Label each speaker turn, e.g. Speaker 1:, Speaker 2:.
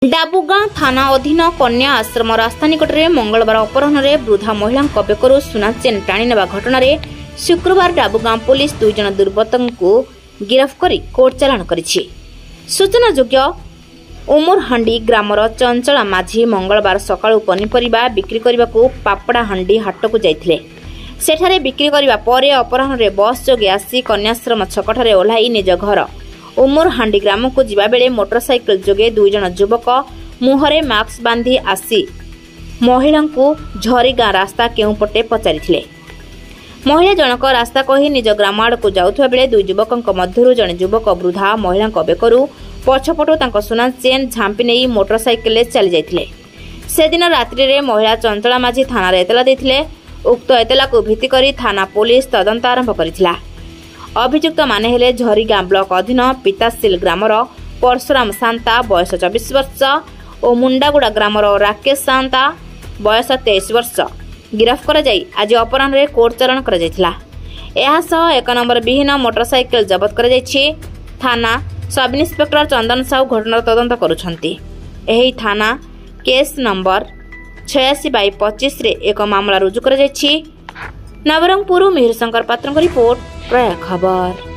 Speaker 1: डाबुगां थाना अधीन कन्या आश्रम रास्ता निकट में मंगलवार अपराह्न वृद्धा महिला बेकरू सुना चेन टाणी नेबा घटना शुक्रवार डाबुगां पुलिस 2 जन दुर्बृत्तों को गिरफ्त कर कोर्ट चालाण करिछि। सूचनायोग्य उमुरहांडी ग्रामर चंचला माझी मंगलवार सकाळु पनीपरिबा बिक्री करने को पापड़ाहांडी हाट को जाइथिले। सेठारे बिक्री करने पर अपराह्न बस जोगे आसी कन्याश्रम छकठारे ओह्लाई निज घर उमुरहांडी ग्राम को जिबा बेले मोटरसाइकेल जोगे 2 जन युवक मुहरे मास्क बांधी आसी महिला को झरीगां रास्ता केउ पटे पचारिथिले। महिला जनक रास्ता कही निज ग्राम आड़ को जाउथबा बेले 2 युवकों मध्यरु जने युवक वृद्धा महिला बेकरू पछपटू तांको सुना चेन झांपी नहीं मोटरसाइकेल चली जाइथिले। से दिन रात्रि रे महिला चंचला माझी थाना रे एतला देथिले। उक्त एतला को भित्ति करी थाना पुलिस तदंत आरंभ करिथिला। अभियुक्त माने हेले झरीगां ब्लॉक अधीन पितासिल ग्रामर परशुराम सांता बयस 24 वर्ष और मुंडागुड़ा ग्रामर राकेश सांता बयस 23 वर्ष गिरफ्त कर आज अपराह्न कोर्ट चालाण कर एक नंबर विहीन मोटरसाइकेल जबत कर थाना सब इन्स्पेक्टर चंदन साहू घटनार तदंत करुछंती। एही थाना केस नंबर 86/25 रे एक मामला रुजु कर नवरंगपुर मिहिर शंकर पात्र रिपोर्ट प्रया खबर।